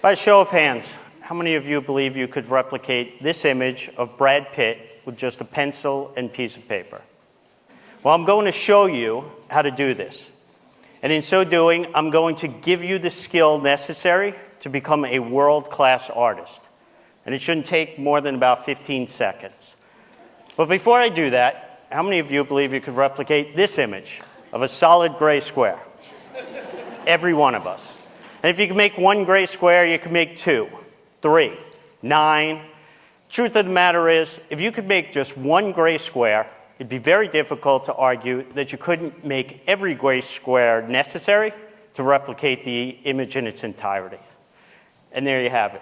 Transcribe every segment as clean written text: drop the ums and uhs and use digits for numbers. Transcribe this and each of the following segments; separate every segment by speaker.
Speaker 1: By a show of hands, how many of you believe you could replicate this image of Brad Pitt with just a pencil and piece of paper? Well, I'm going to show you how to do this. And in so doing, I'm going to give you the skill necessary to become a world-class artist. And it shouldn't take more than about 15 seconds. But before I do that, how many of you believe you could replicate this image of a solid gray square? Every one of us. And if you can make one gray square, you can make 2, 3, 9. Truth of the matter is, if you could make just one gray square, it'd be very difficult to argue that you couldn't make every gray square necessary to replicate the image in its entirety. And there you have it.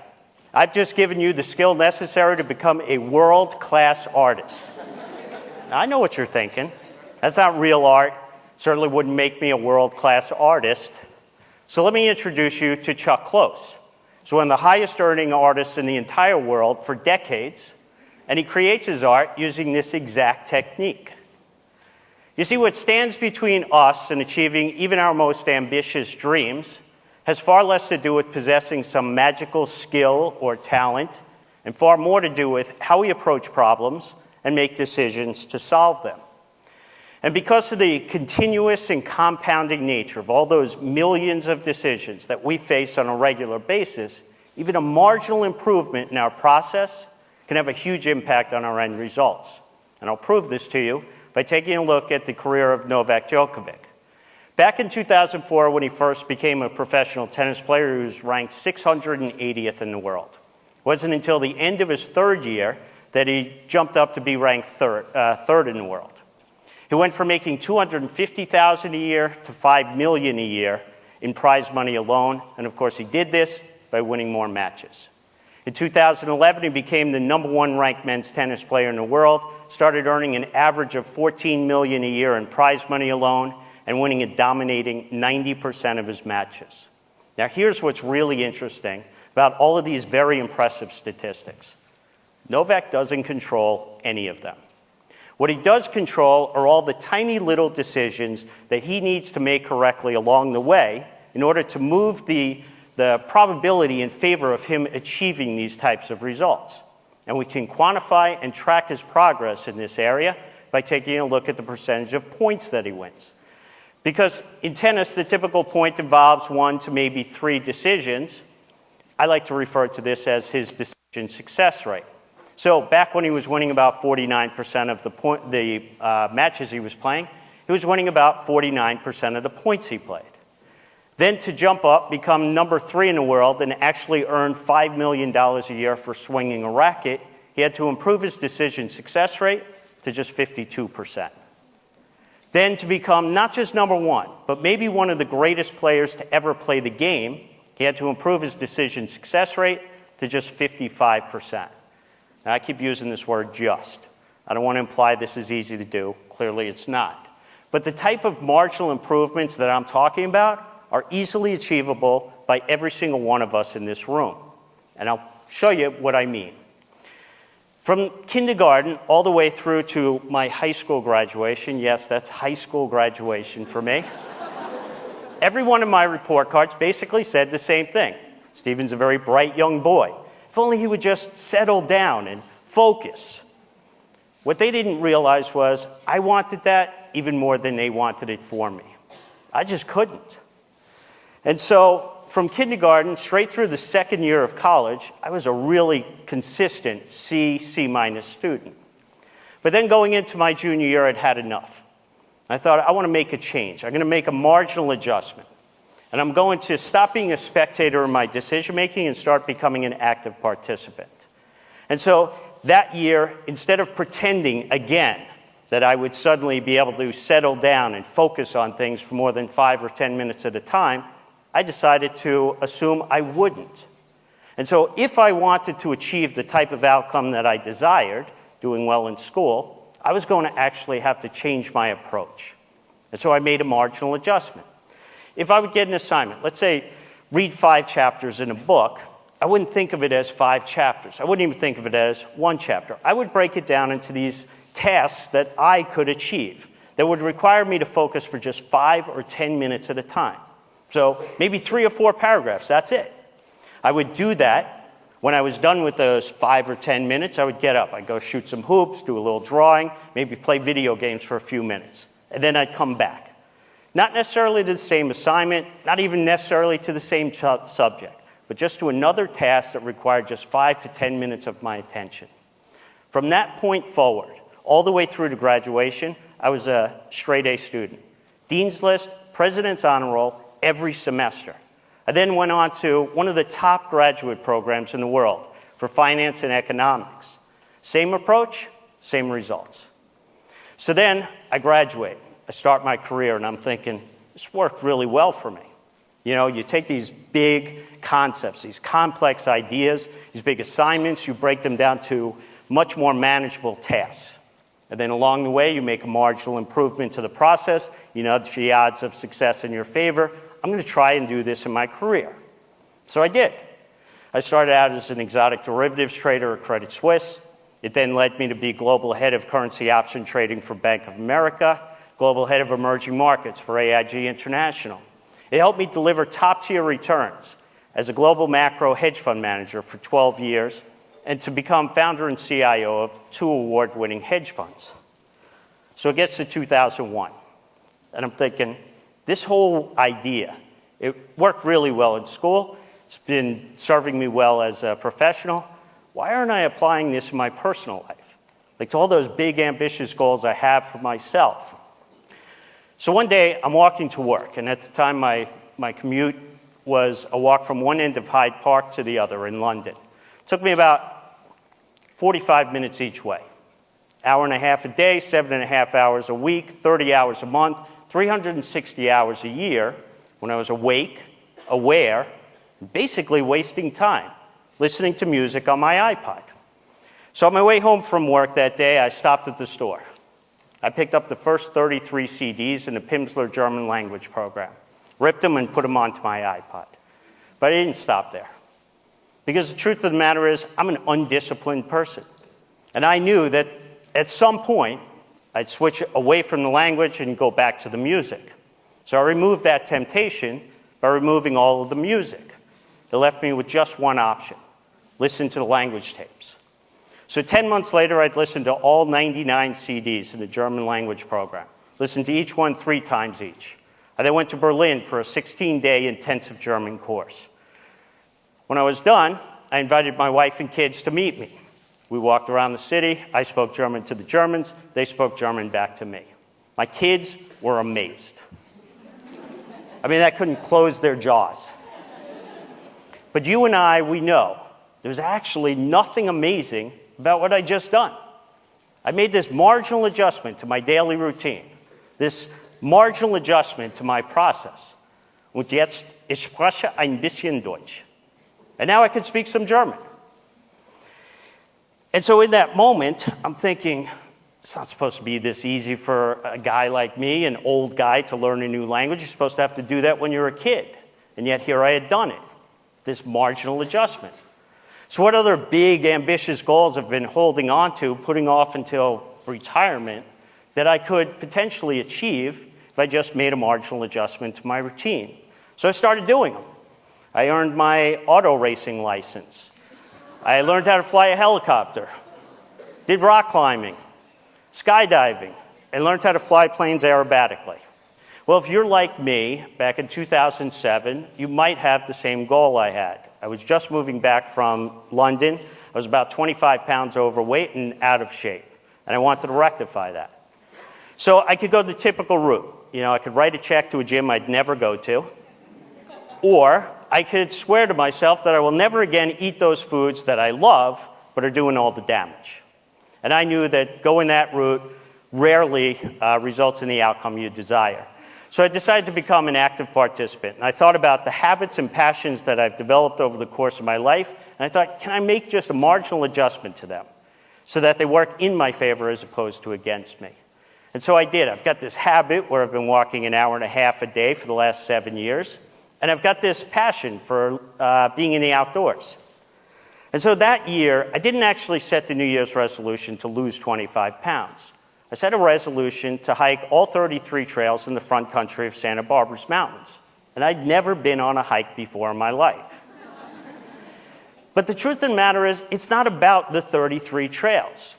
Speaker 1: I've just given you the skill necessary to become a world-class artist. Now, I know what you're thinking. That's not real art. Certainly wouldn't make me a world-class artist. So let me introduce you to Chuck Close. He's one of the highest earning artists in the entire world for decades, and he creates his art using this exact technique. You see, what stands between us and achieving even our most ambitious dreams has far less to do with possessing some magical skill or talent, and far more to do with how we approach problems and make decisions to solve them. And because of the continuous and compounding nature of all those millions of decisions that we face on a regular basis, even a marginal improvement in our process can have a huge impact on our end results. And I'll prove this to you by taking a look at the career of Novak Djokovic. Back in 2004, when he first became a professional tennis player, he was ranked 680th in the world. It wasn't until the end of his third year that he jumped up to be ranked third in the world. He went from making $250,000 a year to $5 million a year in prize money alone, and of course he did this by winning more matches. In 2011, he became the #1 ranked men's tennis player in the world, started earning an average of $14 million a year in prize money alone, and winning a dominating 90% of his matches. Now here's what's really interesting about all of these very impressive statistics. Novak doesn't control any of them. What he does control are all the tiny little decisions that he needs to make correctly along the way in order to move the probability in favor of him achieving these types of results. And we can quantify and track his progress in this area by taking a look at the percentage of points that he wins. Because in tennis, the typical point involves 1 to maybe 3 decisions. I like to refer to this as his decision success rate. So back when he was winning about 49% of the matches he was playing, he was winning about 49% of the points he played. Then to jump up, become #3 in the world, and actually earn $5 million a year for swinging a racket, he had to improve his decision success rate to just 52%. Then to become not just #1, but maybe one of the greatest players to ever play the game, he had to improve his decision success rate to just 55%. Now, I keep using this word just. I don't want to imply this is easy to do. Clearly, it's not. But the type of marginal improvements that I'm talking about are easily achievable by every single one of us in this room. And I'll show you what I mean. From kindergarten all the way through to my high school graduation, yes, that's high school graduation for me, every one of my report cards basically said the same thing. Stephen's a very bright young boy. If only he would just settle down and focus. What they didn't realize was I wanted that even more than they wanted it for me. I just couldn't. And so from kindergarten straight through the second year of college, I was a really consistent C minus student. But then going into my junior year, I'd had enough. I thought, I want to make a change. I'm going to make a marginal adjustment. And I'm going to stop being a spectator in my decision-making and start becoming an active participant. And so that year, instead of pretending again that I would suddenly be able to settle down and focus on things for more than 5 or 10 minutes at a time, I decided to assume I wouldn't. And so if I wanted to achieve the type of outcome that I desired, doing well in school, I was going to actually have to change my approach. And so I made a marginal adjustment. If I would get an assignment, let's say read 5 chapters in a book, I wouldn't think of it as 5 chapters. I wouldn't even think of it as 1 chapter. I would break it down into these tasks that I could achieve that would require me to focus for just 5 or 10 minutes at a time. So maybe 3 or 4 paragraphs, that's it. I would do that. When I was done with those 5 or 10 minutes, I would get up. I'd go shoot some hoops, do a little drawing, maybe play video games for a few minutes. And then I'd come back. Not necessarily to the same assignment, not even necessarily to the same subject, but just to another task that required just 5 to 10 minutes of my attention. From that point forward, all the way through to graduation, I was a straight A student. Dean's List, President's Honor Roll, every semester. I then went on to one of the top graduate programs in the world for finance and economics. Same approach, same results. So then I graduate. I start my career, and I'm thinking, this worked really well for me. You know, you take these big concepts, these complex ideas, these big assignments, you break them down to much more manageable tasks. And then along the way, you make a marginal improvement to the process. You nudge the odds of success in your favor. I'm going to try and do this in my career. So I did. I started out as an exotic derivatives trader at Credit Suisse. It then led me to be global head of currency option trading for Bank of America, global head of emerging markets for AIG International. It helped me deliver top-tier returns as a global macro hedge fund manager for 12 years and to become founder and CIO of 2 award-winning hedge funds. So it gets to 2001, and I'm thinking, this whole idea, it worked really well in school. It's been serving me well as a professional. Why aren't I applying this in my personal life? Like to all those big, ambitious goals I have for myself. So one day, I'm walking to work, and at the time, my commute was a walk from one end of Hyde Park to the other in London. It took me about 45 minutes each way. Hour and a half a day, 7.5 hours a week, 30 hours a month, 360 hours a year when I was awake, aware, basically wasting time, listening to music on my iPod. So on my way home from work that day, I stopped at the store. I picked up the first 33 CDs in the Pimsleur German language program, ripped them and put them onto my iPod. But I didn't stop there. Because the truth of the matter is, I'm an undisciplined person. And I knew that at some point, I'd switch away from the language and go back to the music. So I removed that temptation by removing all of the music. It left me with just one option: listen to the language tapes. So 10 months later, I'd listened to all 99 CDs in the German language program, listened to each one 3 times each. I then went to Berlin for a 16-day intensive German course. When I was done, I invited my wife and kids to meet me. We walked around the city. I spoke German to the Germans. They spoke German back to me. My kids were amazed. I mean, I couldn't close their jaws. But you and I, we know there's actually nothing amazing about what I just done. I made this marginal adjustment to my daily routine, this marginal adjustment to my process. Und jetzt, ich spreche ein bisschen Deutsch. And now I can speak some German. And so in that moment, I'm thinking, it's not supposed to be this easy for a guy like me, an old guy, to learn a new language. You're supposed to have to do that when you're a kid. And yet here I had done it, this marginal adjustment. So what other big, ambitious goals I've been holding on to, putting off until retirement, that I could potentially achieve if I just made a marginal adjustment to my routine? So I started doing them. I earned my auto racing license. I learned how to fly a helicopter, did rock climbing, skydiving, and learned how to fly planes aerobatically. Well, if you're like me, back in 2007, you might have the same goal I had. I was just moving back from London. I was about 25 pounds overweight and out of shape, and I wanted to rectify that. So I could go the typical route. You know, I could write a check to a gym I'd never go to, or I could swear to myself that I will never again eat those foods that I love but are doing all the damage. And I knew that going that route rarely results in the outcome you desire. So I decided to become an active participant. And I thought about the habits and passions that I've developed over the course of my life. And I thought, can I make just a marginal adjustment to them so that they work in my favor as opposed to against me? And so I did. I've got this habit where I've been walking an hour and a half a day for the last 7 years. And I've got this passion for being in the outdoors. And so that year, I didn't actually set the New Year's resolution to lose 25 pounds. I set a resolution to hike all 33 trails in the front country of Santa Barbara's mountains. And I'd never been on a hike before in my life. But the truth of the matter is, it's not about the 33 trails.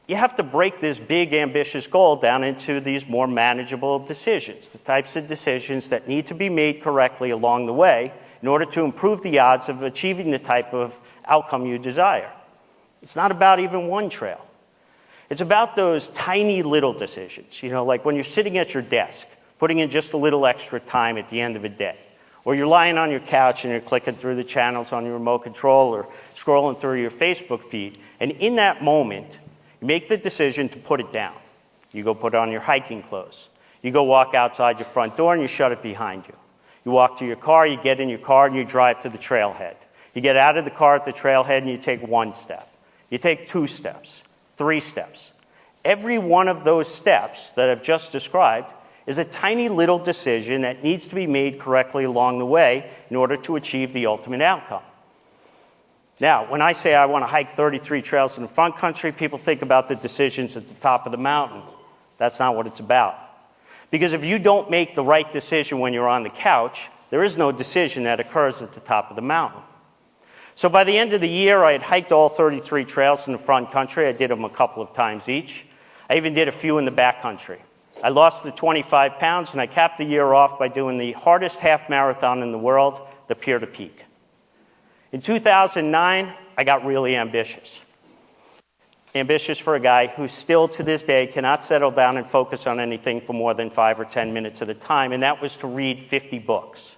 Speaker 1: You have to break this big, ambitious goal down into these more manageable decisions, the types of decisions that need to be made correctly along the way in order to improve the odds of achieving the type of outcome you desire. It's not about even one trail. It's about those tiny little decisions, like when you're sitting at your desk, putting in just a little extra time at the end of a day. Or you're lying on your couch and you're clicking through the channels on your remote control or scrolling through your Facebook feed. And in that moment, you make the decision to put it down. You go put on your hiking clothes. You go walk outside your front door and you shut it behind you. You walk to your car, you get in your car and you drive to the trailhead. You get out of the car at the trailhead and you take one step. You take 2 steps, 3 steps. Every one of those steps that I've just described is a tiny little decision that needs to be made correctly along the way in order to achieve the ultimate outcome. Now, when I say I want to hike 33 trails in the front country, people think about the decisions at the top of the mountain. That's not what it's about. Because if you don't make the right decision when you're on the couch, there is no decision that occurs at the top of the mountain. So by the end of the year, I had hiked all 33 trails in the front country. I did them a couple of times each. I even did a few in the back country. I lost the 25 pounds, and I capped the year off by doing the hardest half marathon in the world, the Pier to Peak. In 2009, I got really ambitious. Ambitious for a guy who still to this day cannot settle down and focus on anything for more than 5 or 10 minutes at a time, and that was to read 50 books.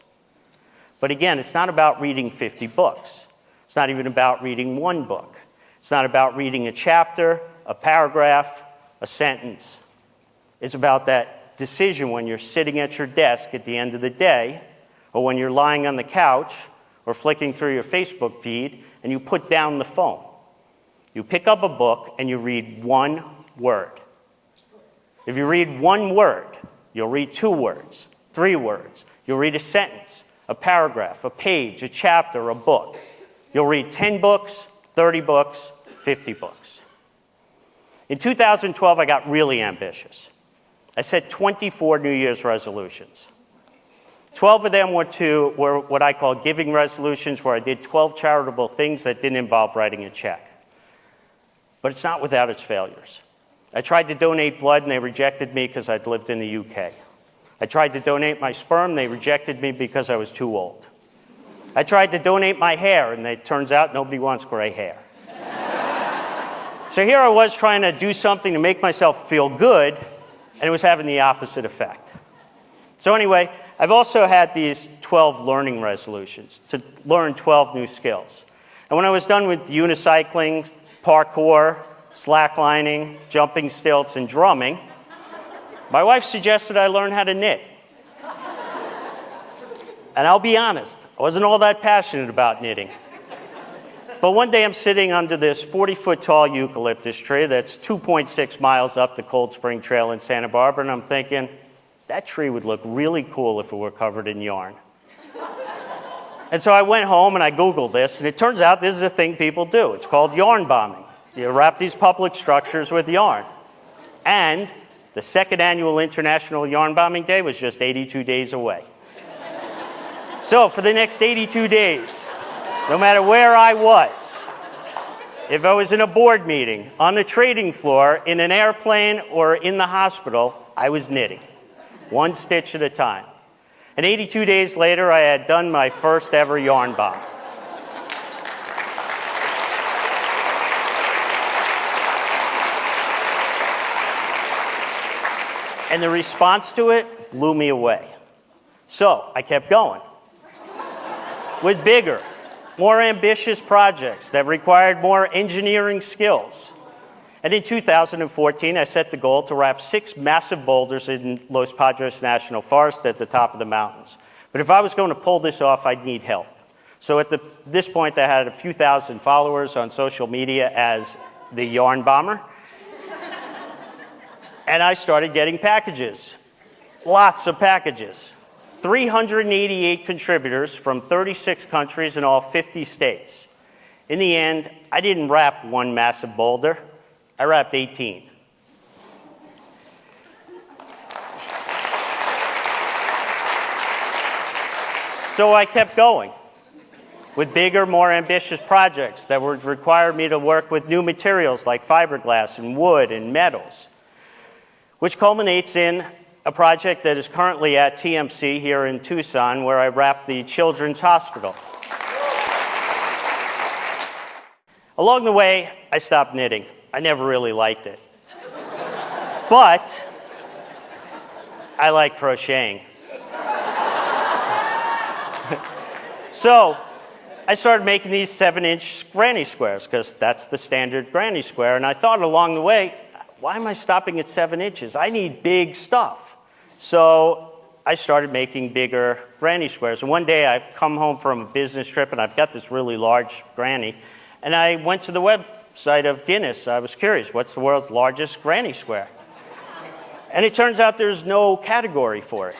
Speaker 1: But again, it's not about reading 50 books. It's not even about reading one book. It's not about reading a chapter, a paragraph, a sentence. It's about that decision when you're sitting at your desk at the end of the day, or when you're lying on the couch, or flicking through your Facebook feed, and you put down the phone. You pick up a book and you read one word. If you read one word, you'll read 2 words, 3 words. You'll read a sentence, a paragraph, a page, a chapter, a book. You'll read 10 books, 30 books, 50 books. In 2012, I got really ambitious. I set 24 New Year's resolutions. 12 of them were what I call giving resolutions, where I did 12 charitable things that didn't involve writing a check. But it's not without its failures. I tried to donate blood, and they rejected me because I'd lived in the UK. I tried to donate my sperm, they rejected me because I was too old. I tried to donate my hair, and it turns out nobody wants gray hair. So here I was trying to do something to make myself feel good, and it was having the opposite effect. So anyway, I've also had these 12 learning resolutions to learn 12 new skills. And when I was done with unicycling, parkour, slacklining, jumping stilts, and drumming, my wife suggested I learn how to knit. And I'll be honest, I wasn't all that passionate about knitting. But one day I'm sitting under this 40-foot tall eucalyptus tree that's 2.6 miles up the Cold Spring Trail in Santa Barbara, and I'm thinking, that tree would look really cool if it were covered in yarn. And so I went home and I Googled this, and it turns out this is a thing people do. It's called yarn bombing. You wrap these public structures with yarn. And the 2nd annual International Yarn Bombing Day was just 82 days away. So for the next 82 days, no matter where I was, if I was in a board meeting, on the trading floor, in an airplane, or in the hospital, I was knitting, 1 stitch at a time. And 82 days later, I had done my first ever yarn bomb. And the response to it blew me away. So I kept going with bigger, more ambitious projects that required more engineering skills. And in 2014, I set the goal to wrap 6 massive boulders in Los Padres National Forest at the top of the mountains. But if I was going to pull this off, I'd need help. So at this point, I had a few thousand followers on social media as the Yarn Bomber. And I started getting packages, lots of packages. 388 contributors from 36 countries in all 50 states. In the end, I didn't wrap 1 massive boulder, I wrapped 18. So I kept going. with bigger, more ambitious projects that would require me to work with new materials like fiberglass and wood and metals, which culminates in a project that is currently at TMC here in Tucson, where I wrap the Children's Hospital. Along the way, I stopped knitting. I never really liked it. But I like crocheting. So I started making these 7-inch granny squares, because that's the standard granny square. And I thought along the way, why am I stopping at 7 inches? I need big stuff. So I started making bigger granny squares. And one day I come home from a business trip, and I've got this really large granny. And I went to the website of Guinness. I was curious, what's the world's largest granny square? And it turns out there's no category for it.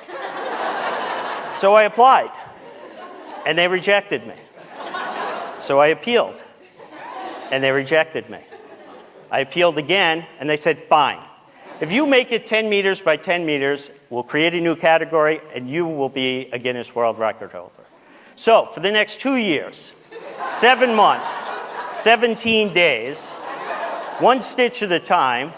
Speaker 1: So I applied, and they rejected me. So I appealed, and they rejected me. I appealed again, and they said, fine. If you make it 10 meters by 10 meters, we'll create a new category, and you will be a Guinness World Record holder. So for the next 2 years, 7 months, 17 days, 1 stitch at a time,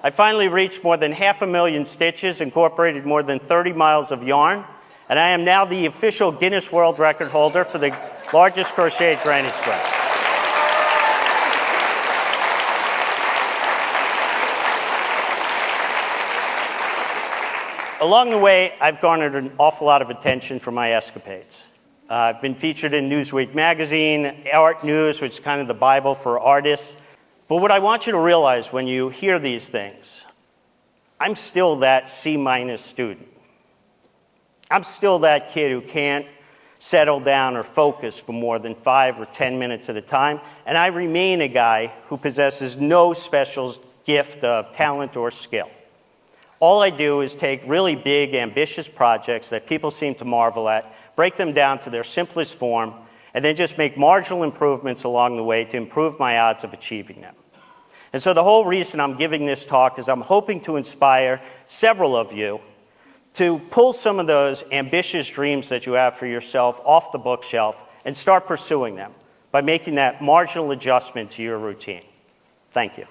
Speaker 1: I finally reached more than 500,000 stitches, incorporated more than 30 miles of yarn, and I am now the official Guinness World Record holder for the largest crocheted granny square. Along the way, I've garnered an awful lot of attention for my escapades. I've been featured in Newsweek magazine, Art News, which is kind of the Bible for artists. But what I want you to realize when you hear these things, I'm still that C- student. I'm still that kid who can't settle down or focus for more than 5 or 10 minutes at a time. And I remain a guy who possesses no special gift of talent or skill. All I do is take really big, ambitious projects that people seem to marvel at, break them down to their simplest form, and then just make marginal improvements along the way to improve my odds of achieving them. And so the whole reason I'm giving this talk is I'm hoping to inspire several of you to pull some of those ambitious dreams that you have for yourself off the bookshelf and start pursuing them by making that marginal adjustment to your routine. Thank you.